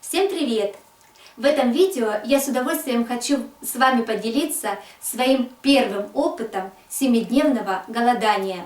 Всем привет! В этом видео я с удовольствием хочу с вами поделиться своим первым опытом 7-дневного голодания.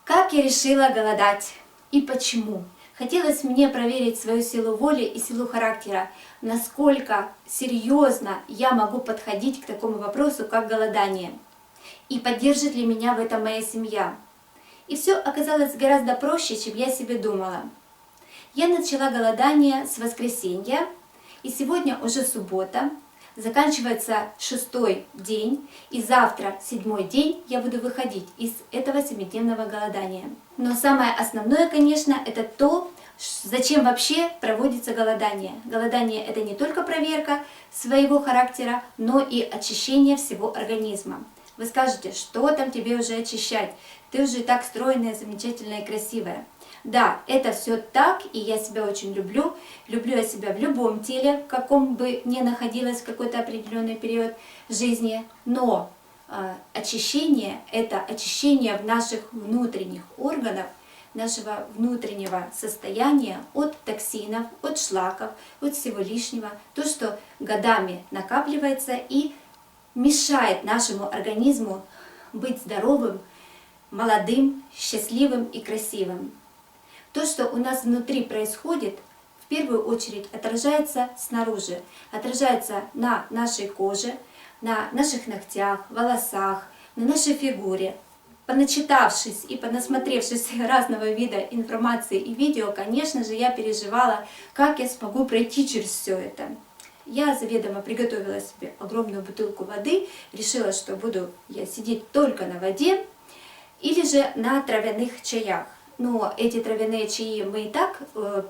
Как я решила голодать и почему? Хотелось мне проверить свою силу воли и силу характера, насколько серьезно я могу подходить к такому вопросу, как голодание. И поддержит ли меня в этом моя семья? И все оказалось гораздо проще, чем я себе думала. Я начала голодание с воскресенья, и сегодня уже суббота, заканчивается 6-й день, и завтра, 7-й день, я буду выходить из этого 7-дневного голодания. Но самое основное, конечно, это то, зачем вообще проводится голодание. Голодание – это не только проверка своего характера, но и очищение всего организма. Вы скажете, что там тебе уже очищать? Ты уже и так стройная, замечательная и красивая. Да, это все так, и я себя очень люблю. Люблю я себя в любом теле, в каком бы ни находилась в какой-то определенный период жизни. Но очищение – это очищение в наших внутренних органах, нашего внутреннего состояния от токсинов, от шлаков, от всего лишнего. То, что годами накапливается и мешает нашему организму быть здоровым, молодым, счастливым и красивым. То, что у нас внутри происходит, в первую очередь отражается снаружи, отражается на нашей коже, на наших ногтях, волосах, на нашей фигуре. Поначитавшись и понасмотревшись разного вида информации и видео, конечно же, я переживала, как я смогу пройти через все это. Я заведомо приготовила себе огромную бутылку воды, решила, что буду я сидеть только на воде или же на травяных чаях. Но эти травяные чаи мы и так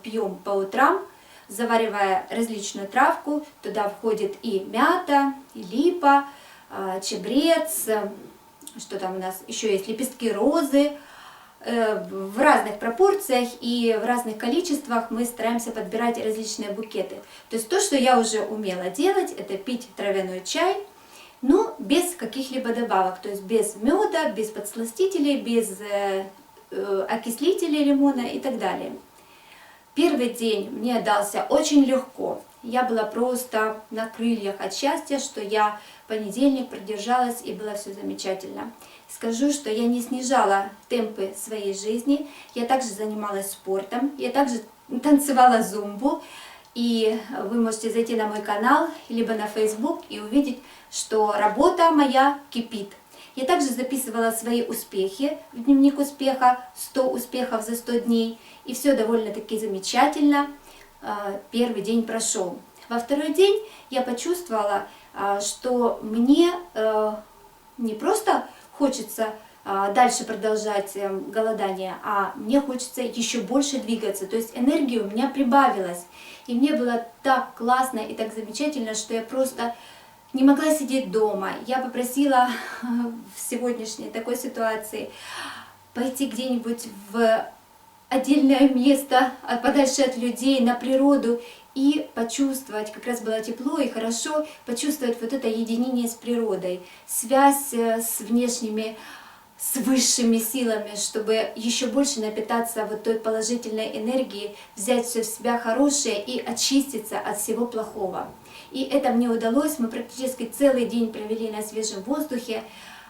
пьем по утрам, заваривая различную травку. Туда входит и мята, и липа, чабрец, что там у нас еще есть, лепестки розы. В разных пропорциях и в разных количествах мы стараемся подбирать различные букеты. То есть то, что я уже умела делать, это пить травяной чай, но без каких-либо добавок. То есть без меда, без подсластителей, без окислителей лимона и так далее. Первый день мне дался очень легко. Я была просто на крыльях от счастья, что я понедельник продержалась и было все замечательно. Скажу, что я не снижала темпы своей жизни, я также занималась спортом, я также танцевала зумбу. И вы можете зайти на мой канал, либо на Facebook и увидеть, что работа моя кипит. Я также записывала свои успехи в дневник успеха, 100 успехов за 100 дней. И все довольно-таки замечательно. Первый день прошел. Во второй день я почувствовала, что мне не просто хочется дальше продолжать голодание, а мне хочется еще больше двигаться. То есть энергии у меня прибавилось. И мне было так классно и так замечательно, что я просто не могла сидеть дома. Я попросила в сегодняшней такой ситуации пойти где-нибудь в отдельное место, подальше от людей, на природу и почувствовать, как раз было тепло и хорошо, почувствовать вот это единение с природой, связь с внешними, с высшими силами, чтобы еще больше напитаться вот той положительной энергией, взять все в себя хорошее и очиститься от всего плохого. И это мне удалось, мы практически целый день провели на свежем воздухе,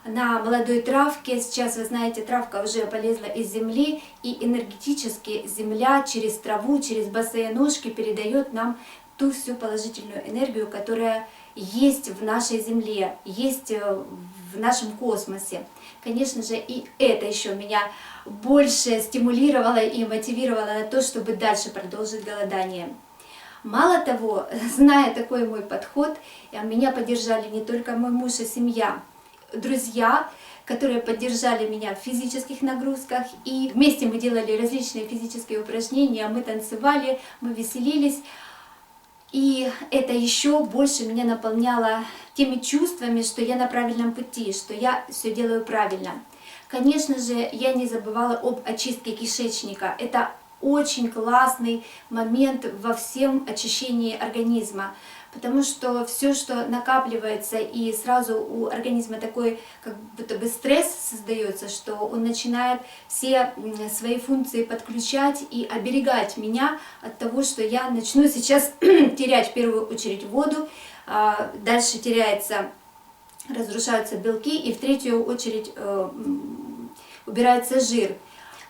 на молодой травке. Сейчас, вы знаете, травка уже полезла из земли, и энергетически земля через траву, через босые ножки передает нам ту всю положительную энергию, которая есть в нашей земле, есть в нашем космосе. Конечно же, и это еще меня больше стимулировало и мотивировало на то, чтобы дальше продолжить голодание. Мало того, зная такой мой подход, меня поддержали не только мой муж и семья, друзья, которые поддержали меня в физических нагрузках, и вместе мы делали различные физические упражнения, мы танцевали, мы веселились, и это еще больше меня наполняло теми чувствами, что я на правильном пути, что я все делаю правильно. Конечно же, я не забывала об очистке кишечника. Это очень классный момент во всем очищении организма. Потому что все, что накапливается, и сразу у организма такой как будто бы стресс создается, что он начинает все свои функции подключать и оберегать меня от того, что я начну сейчас терять в первую очередь воду, дальше разрушаются белки, и в третью очередь убирается жир.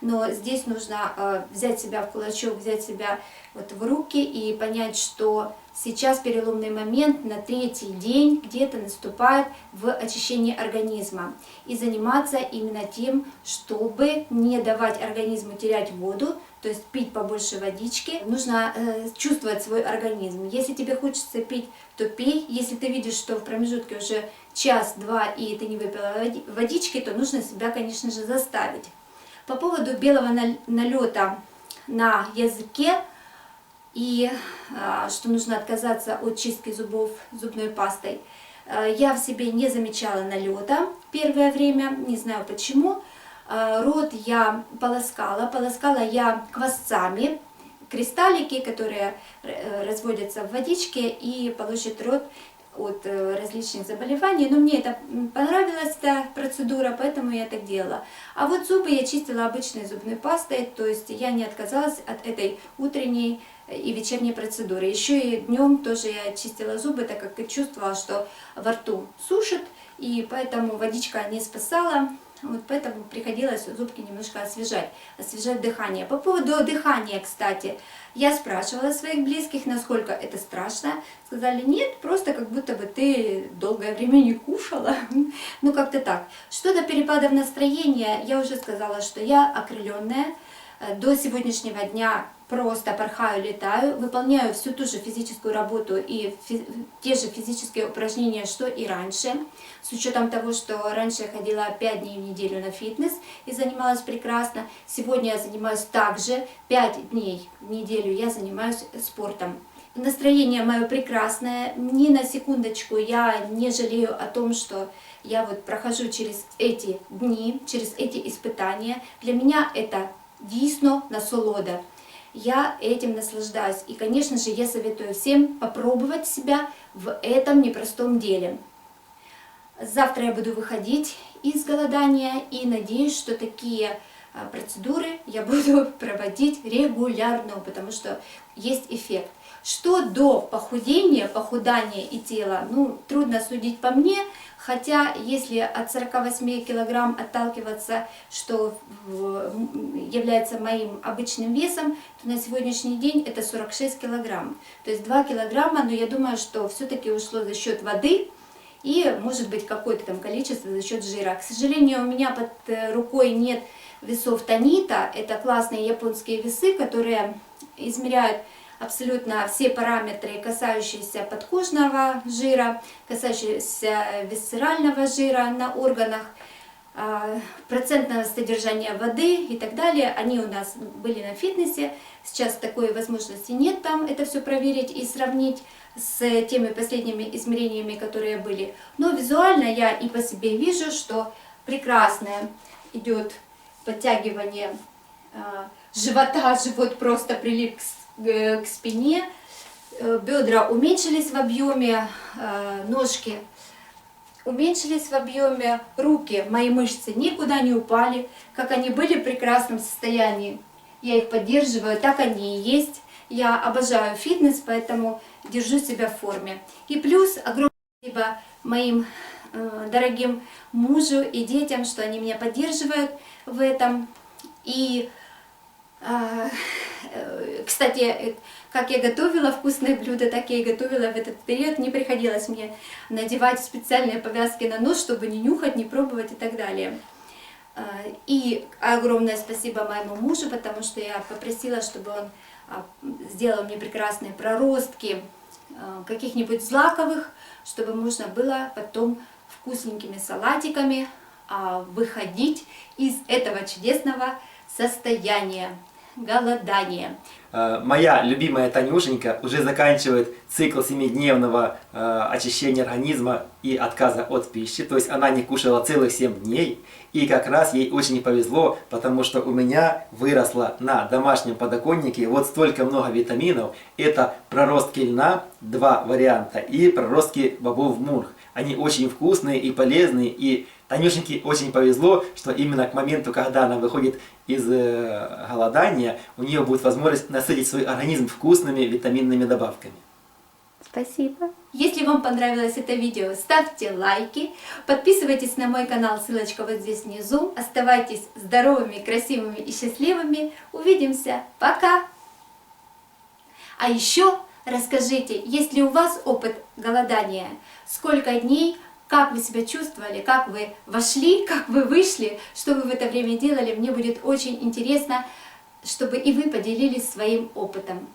Но здесь нужно взять себя в кулачок, взять себя вот в руки и понять, что сейчас переломный момент на третий день где-то наступает в очищении организма. И заниматься именно тем, чтобы не давать организму терять воду, то есть пить побольше водички. Нужно чувствовать свой организм. Если тебе хочется пить, то пей. Если ты видишь, что в промежутке уже час-два и ты не выпила водички, то нужно себя, конечно же, заставить. По поводу белого налета на языке и что нужно отказаться от чистки зубов зубной пастой, я в себе не замечала налета первое время, не знаю почему. Рот я полоскала я квасцами, кристаллики, которые разводятся в водичке и полощут рот от различных заболеваний, но мне это понравилась эта процедура, поэтому я так делала. А вот зубы я чистила обычной зубной пастой, то есть я не отказалась от этой утренней и вечерней процедуры. Еще и днем тоже я чистила зубы, так как я чувствовала, что во рту сушит, и поэтому водичка не спасала. Вот поэтому приходилось зубки немножко освежать дыхание. По поводу дыхания, кстати, я спрашивала своих близких, насколько это страшно. Сказали, нет, просто как будто бы ты долгое время не кушала. Ну, как-то так. Что до перепадов настроения, я уже сказала, что я окрыленная. До сегодняшнего дня просто порхаю, летаю, выполняю всю ту же физическую работу и те же физические упражнения, что и раньше. С учетом того, что раньше я ходила 5 дней в неделю на фитнес и занималась прекрасно. Сегодня я занимаюсь также 5 дней в неделю я занимаюсь спортом. Настроение мое прекрасное, ни на секундочку я не жалею о том, что я вот прохожу через эти дни, через эти испытания. Для меня это дійсно насолода. Я этим наслаждаюсь. И, конечно же, я советую всем попробовать себя в этом непростом деле. Завтра я буду выходить из голодания и надеюсь, что такие процедуры я буду проводить регулярно, потому что есть эффект. Что до похудания и тела, ну, трудно судить по мне, хотя если от 48 килограмм отталкиваться, что является моим обычным весом, то на сегодняшний день это 46 килограмм. То есть 2 килограмма, но я думаю, что все-таки ушло за счет воды и может быть какое-то там количество за счет жира. К сожалению, у меня под рукой нет весов Танита, это классные японские весы, которые измеряют абсолютно все параметры, касающиеся подкожного жира, касающиеся висцерального жира на органах, процентного содержания воды и так далее. Они у нас были на фитнесе, сейчас такой возможности нет там это все проверить и сравнить с теми последними измерениями, которые были. Но визуально я и по себе вижу, что прекрасное идет подтягивание живота, живот просто прилип к спине, бедра уменьшились в объеме, ножки уменьшились в объеме, руки, мои мышцы никуда не упали, как они были в прекрасном состоянии. Я их поддерживаю, так они и есть. Я обожаю фитнес, поэтому держу себя в форме. И плюс огромное спасибо моим дорогим мужу и детям, что они меня поддерживают в этом. И кстати, как я готовила вкусные блюда, так я и готовила в этот период. Не приходилось мне надевать специальные повязки на нос, чтобы не нюхать, не пробовать и так далее. И огромное спасибо моему мужу, потому что я попросила, чтобы он сделал мне прекрасные проростки каких-нибудь злаковых, чтобы можно было потом вкусненькими салатиками выходить из этого чудесного состояния. голодание. Моя любимая Танюшенька уже заканчивает цикл 7-дневного очищения организма и отказа от пищи. То есть она не кушала целых 7 дней. И как раз ей очень повезло, потому что у меня выросло на домашнем подоконнике вот столько много витаминов. Это проростки льна, 2 варианта, и проростки бобов мурх. Они очень вкусные и полезные, и Танюшеньке очень повезло, что именно к моменту, когда она выходит из голодания, у нее будет возможность насытить свой организм вкусными витаминными добавками. Спасибо. Если вам понравилось это видео, ставьте лайки, подписывайтесь на мой канал, ссылочка вот здесь внизу. Оставайтесь здоровыми, красивыми и счастливыми. Увидимся. Пока! А еще расскажите, есть ли у вас опыт голодания, сколько дней, как вы себя чувствовали, как вы вошли, как вы вышли, что вы в это время делали. Мне будет очень интересно, чтобы и вы поделились своим опытом.